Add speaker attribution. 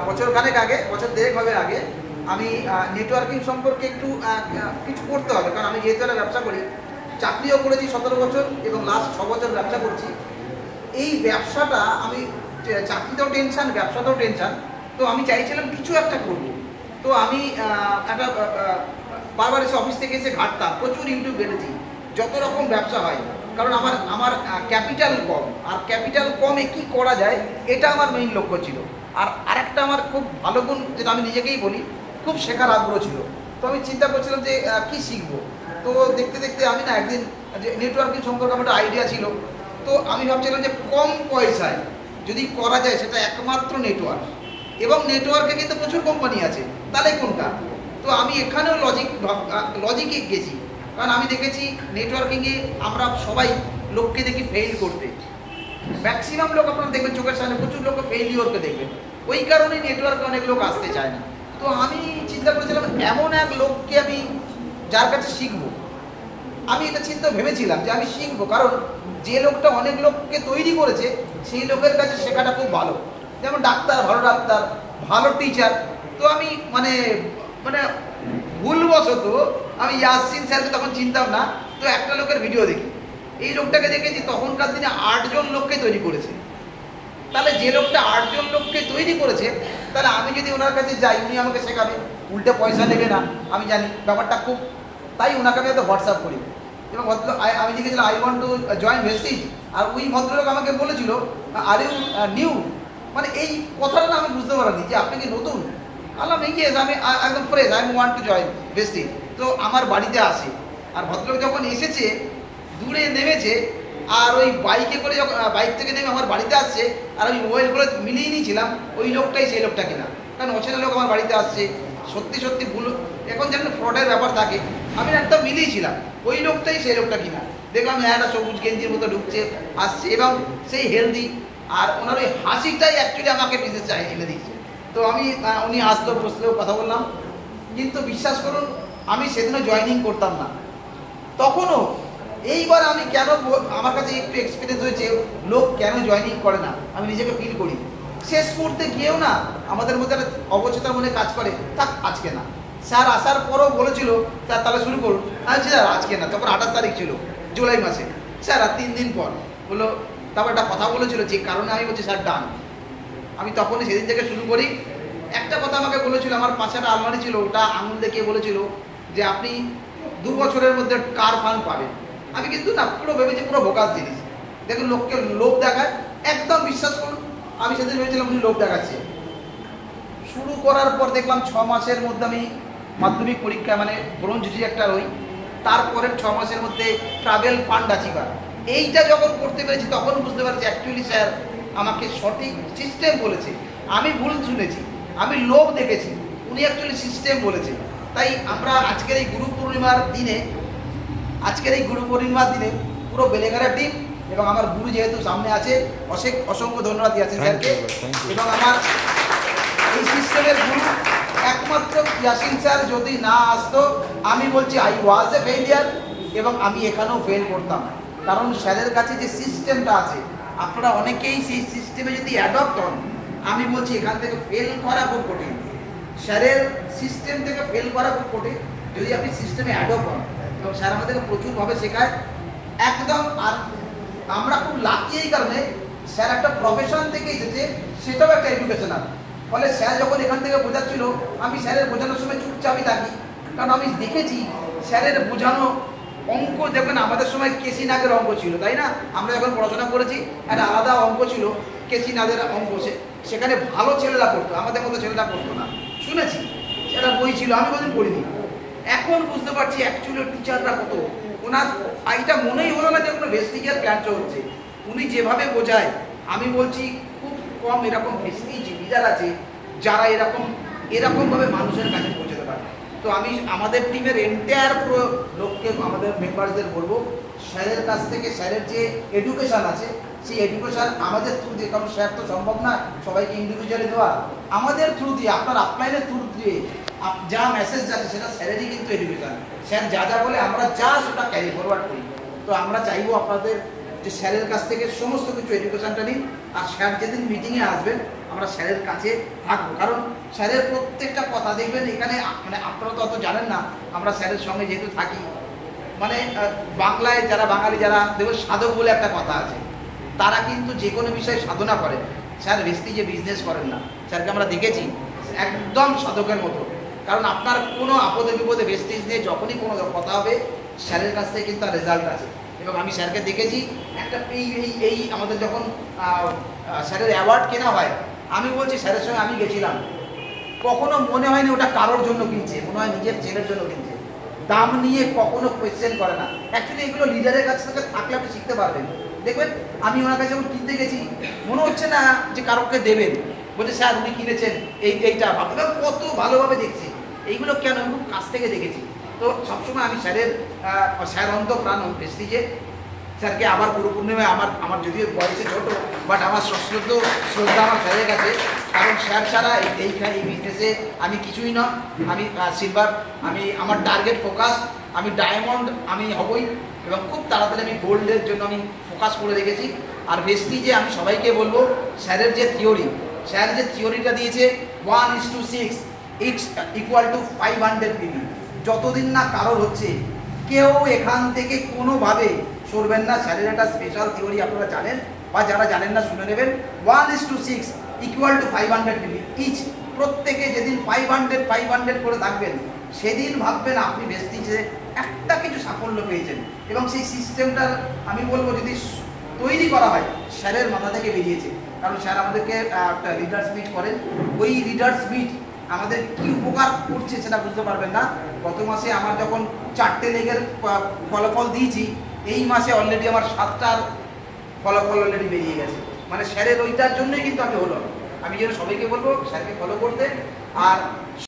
Speaker 1: বছর খানেক আগে, বছর দেড়েক হবে আগে, আমি নেটওয়ার্কিং সম্পর্কে একটু কিছু করতে হবে, কারণ আমি যেহেতু একটা ব্যবসা করি, চাকরিও করেছি 17 বছর এবং লাস্ট 6 বছর ব্যবসা করছি। এই ব্যবসাটা আমি, চাকরিতেও টেনশান, ব্যবসাতেও টেনশান, তো আমি চাইছিলাম কিছু একটা করব। তো আমি একটা বারবার এসে অফিস থেকে এসে ঘাটতাম, প্রচুর ইউটিউব ঘেটেছি যত রকম ব্যবসা হয়, কারণ আমার ক্যাপিটাল কম, আর ক্যাপিটাল কমে কি করা যায় এটা আমার মেইন লক্ষ্য ছিল। আর আরেকটা আমার খুব ভালো গুণ, যেটা আমি নিজেকেই বলি, খুব শেখার আগ্রহ ছিল। তো আমি চিন্তা করছিলাম যে কি শিখবো। তো দেখতে দেখতে আমি না একদিন, যে নেটওয়ার্কিং সম্পর্কে আমার একটা আইডিয়া ছিল, তো আমি ভাবছিলাম যে কম পয়সায় যদি করা যায় সেটা একমাত্র নেটওয়ার্ক, এবং নেটওয়ার্কে কিন্তু প্রচুর কোম্পানি আছে, তাহলে কোনটা। তো আমি এখানেও লজিকে গেছি, কারণ আমি দেখেছি নেটওয়ার্কিংয়ে আমরা সবাই লোককে দেখি ফেইল করতে, ম্যাক্সিমাম লোক আপনারা দেখবেন চোখের সামনে, প্রচুর লোক ফেইলিওরকে দেখবেন, ওই কারণেই নেটওয়ার্কে অনেক লোক আসতে চায় না। তো আমি চিন্তা করেছিলাম এমন এক লোককে আমি যার কাছে শিখবো, আমি এটা চিন্তা ভেবেছিলাম যে আমি শিখবো, কারণ যে লোকটা অনেক লোককে তৈরি করেছে সেই লোকের কাছে শেখাটা খুব ভালো। যেমন ডাক্তার, ভালো টিচার। তো আমি মানে ভুলবশত আমি ইয়াসিন স্যারকে তখন চিনতাম না, তো একটা লোকের ভিডিও দেখি, এই লোকটাকে দেখেছি তখনকার দিনে 8 জন লোককে তৈরি করেছে। তাহলে যে লোকটা 8 জন লোককে তৈরি করেছে, তাহলে আমি যদি ওনার কাছে যাই, উনি আমাকে শেখাবে, উল্টে পয়সা নেবে না, আমি জানি ব্যাপারটা খুব, তাই ওনাকে আমি হয়তো হোয়াটসঅ্যাপ করি। এবং আমি দেখেছিলাম I want to join Vestige, আর ওই ভদ্রলোক আমাকে বলেছিল আর ইউ নিউ, মানে এই কথাটা না আমি বুঝতে পারিনি যে আপনি কি নতুন। আল্লাহ ইয়েস, আমি একদম fresh, I want to join Vestige. তো আমার বাড়িতে আসে, আর ভদ্রলোক যখন এসেছে, দূরে নেমেছে, আর ওই বাইকে করে যখন বাইক থেকে নেমে আমার বাড়িতে আসছে, আর আমি মোবাইলগুলো মিলিয়ে নিয়েছিলাম ওই লোকটাই সেই লোকটা কিনা, কারণ অচেনা লোক আমার বাড়িতে আসছে, সত্যি সত্যি ভুল, এখন যেন ফ্রডের ব্যাপার থাকে, আমি একটা মিলিয়েছিলাম ওই লোকটাই সেই লোকটা কিনা। দেখলাম একটা সবুজ গেঞ্জির মতো ঢুকছে, আসছে, এবং সেই হেলদি, আর ওনার ওই হাসিটাই অ্যাকচুয়ালি আমাকে বিজনেস চাই এনে দিচ্ছে। তো আমি উনি আসলো, বসলেও কথা বললাম, কিন্তু বিশ্বাস করুন আমি সেদিনও জয়েনিং করতাম না তখনও। এইবার আমি কেন, আমার কাছে একটু এক্সপিরিয়েন্স হয়েছে লোক কেন জয়েনিং করে না, আমি নিজেকে ফিল করি। শেষ মুহূর্তে গিয়েও না আমাদের মধ্যে একটা অবচেতন মনে কাজ করে, থাক আজকে না। স্যার আসার পরও বলেছিল স্যার তাহলে শুরু করুন, আচ্ছা স্যার আজকে না, তখন 28 তারিখ ছিল জুলাই মাসে। স্যার আর 3 দিন পর বললো, তারপর একটা কথা বলেছিল যে কারণে আমি বলছি স্যার ডান। আমি তখনই সেদিন থেকে শুরু করি। একটা কথা আমাকে বলেছিল, আমার পাশে একটা আলমারি ছিল, ওটা আঙুল দেখিয়ে বলেছিল যে আপনি 2 বছরের মধ্যে কার ফান্ড পাবেন। আমি কিন্তু না পুরো ভেবেছি পুরো বোকাস জিনিস, দেখুন লোককে লোভ দেখায়, একদম বিশ্বাস করুন। আমি সেদিন ভেবেছিলাম উনি লোভ দেখাচ্ছে। শুরু করার পর দেখলাম 6 মাসের মধ্যে আমি মাধ্যমিক পরীক্ষা, মানে ব্রোঞ্জ ডিরেক্টর হই, তারপরের 6 মাসের মধ্যে ট্রাভেল ফান্ড অ্যাচিভার। এইটা যখন করতে পেরেছি তখন বুঝতে পারছি অ্যাকচুয়ালি স্যার আমাকে সঠিক সিস্টেম বলেছে, আমি ভুল শুনেছি, আমি লোভ দেখেছি, উনি অ্যাকচুয়ালি সিস্টেম বলেছে। তাই আমরা আজকের এই গুরু পূর্ণিমার দিনে পুরো বেলেঘাটা টিম, এবং আমার গুরু যেহেতু সামনে আছে, অসংখ্য ধন্যবাদ ইয়াসিন স্যারকে। এবং আমার এই সিস্টেমের গুরু একমাত্র ইয়াসিন স্যার, যদি না আসতো আমি বলছি আই ওয়াজ এ ফেলিয়ার, এবং আমি এখানেও ফেল করতাম। কারণ স্যারের কাছে যে সিস্টেমটা আছে, আপনারা অনেকেই সেই সিস্টেমে যদি অ্যাডপ্ট হন, আমি বলছি এখান থেকে ফেল করা খুব কঠিন। স্যারের সিস্টেম থেকে ফেল করা খুব কঠিন যদি আপনি সিস্টেমে অ্যাডপ্ট হন, এবং স্যার আমাদেরকে প্রচুরভাবে শেখায় একদম। আর আমরা খুব লাকি এই কারণে, স্যার একটা প্রফেশন থেকে এসেছে, সেটাও একটা এডুকেশনাল। ফলে স্যার যখন এখান থেকে বোঝাচ্ছিল, আমি স্যারের বোঝানোর সময় চুপচাপই থাকি, কারণ আমি দেখেছি স্যারের বোঝানো অঙ্ক, দেখবেন আমাদের সময় কেসি নাগের অঙ্ক ছিল, তাই না? আমরা যখন পড়াশোনা করেছি একটা আলাদা অঙ্ক ছিল, কেসি নাগের অঙ্ক, সেখানে ভালো ছেলেরা পড়তো, আমাদের মতো ছেলেরা পড়তো না, শুনেছি সেটা বই ছিল, আমি কোনোদিন পড়িনি। এখন বুঝতে পারছি অ্যাকচুয়ালি টিচাররা কত, ওনার এটা মনেই হলো না যে কোনো ভেস্টিজিয়ার ক্লাস হচ্ছে। উনি যেভাবে বোঝায়, আমি বলছি খুব কম এরকম ভেস্টিজ লিডার আছে যারা এরকমভাবে মানুষের কাছে পৌঁছতে পারে। তো আমি আমাদের টিমের এন্টায়ার পুরো লোককে, আমাদের মেম্বারদের বলবো, স্যারের কাছ থেকে স্যারের যে এডুকেশান আছে, সেই এডুকেশান আমাদের থ্রু দিয়ে, কারণ স্যার তো সম্ভব না সবাইকে ইন্ডিভিজুয়ালি দেওয়া, আমাদের থ্রু দিয়ে, আপনার আপলাইনের থ্রু দিয়ে যা মেসেজ যাচ্ছে সেটা স্যারেরই কিন্তু এডুকেশান। স্যার যা যা বলে আমরা যা সেটা ক্যারি ফরওয়ার্ড করি। তো আমরা চাইবো আপনাদের যে স্যারের কাছ থেকে সমস্ত কিছু এডুকেশনটা নিই, আর স্যার যেদিন মিটিংয়ে আসবেন আমরা স্যারের কাছে থাকবো, কারণ স্যারের প্রত্যেকটা কথা দেখবেন এখানে, মানে আপনারা তো অত জানেন না, আমরা স্যারের সঙ্গে যেহেতু থাকি, মানে বাংলায় যারা বাঙালি যারা দেখবেন সাধক বলে একটা কথা আছে, তারা কিন্তু যে কোনো বিষয়ে সাধনা করেন। স্যার ভেস্টিজে বিজনেস করেন না, স্যারকে আমরা দেখেছি একদম সাধকের মতো, কারণ আপনার কোনো আপদে বিপদে ভেস্টিজ নিয়ে যখনই কোনো কথা হবে স্যারের কাছ থেকে কিন্তু তার রেজাল্ট আছে। এবং আমি স্যারকে দেখেছি একটা এই আমাদের যখন স্যারের অ্যাওয়ার্ড কেনা হয়, আমি বলছি স্যারের সঙ্গে আমি গেছিলাম, কখনো মনে হয়নি ওটা কারোর জন্য কিনছে, মনে হয় নিজের ছেলের জন্য কিনছে, দাম নিয়ে কখনো কোয়েশ্চেন করে না। অ্যাকচুয়ালি এগুলো লিডারের কাছ থেকে থাকলে আপনি শিখতে পারবেন। দেখবেন আমি ওনার কাছে যখন কিনতে গেছি মনে হচ্ছে না যে কারোকে দেবেন, বলছে স্যার উনি কিনেছেন এইটা, ভাবলাম কত ভালোভাবে দেখছি, এইগুলো কেন আমি খুব কাছ থেকে দেখেছি। তো সবসময় আমি স্যার অন্তপ্রাণ ভেস্টিজে স্যারকে আবার গুরু পূর্ণিমায় আমার যদিও বয়সে ছোট, বাট আমার শ্রদ্ধা আমার স্যারের কাছে, কারণ স্যার ছাড়া এই বিজনেসে আমি কিছুই না। আমি সিলভার, আমি আমার টার্গেট ফোকাস, আমি ডায়মন্ড আমি হবই, এবং খুব তাড়াতাড়ি আমি গোল্ডের জন্য আমি ফোকাস করে রেখেছি। আর ভেস্টিজে আমি সবাইকে বলবো, স্যার যে থিওরিটা দিয়েছে 1:6 ইটস ইকুয়াল টু 500 পিবি, যতদিন না কারোর হচ্ছে কেউ এখান থেকে কোনোভাবে সরবেন না। স্যারের একটা স্পেশাল থিওরি আপনারা জানেন, বা যারা জানেন না শুনে নেবেন, 1:6 ইকুয়াল টু 500 পিবি ইচ। প্রত্যেকে যেদিন 500 করে থাকবেন সেদিন ভাববেন আপনি ভেস্টিজে একটা কিছু সাফল্য পেয়েছেন। এবং সেই সিস্টেমটার আমি বলবো যদি তৈরি করা হয়, স্যারের মাথা থেকে বেরিয়েছে। কারণ স্যার আমাদেরকে একটা লিডার্স মিট করেন, ওই লিডার্স মিট আমাদের কি উপকার করছে সেটা বুঝতে পারবেন না। গত মাসে আমার যখন 4টে লেগের ফলাফল দিয়েছি, এই মাসে অলরেডি আমার 7টার ফলাফল অলরেডি বেরিয়ে গেছে। মানে স্যারের ওইটার জন্যই কিন্তু আমি হলো। আমি যেন সবাইকে বলবো স্যারকে ফলো করতে। আর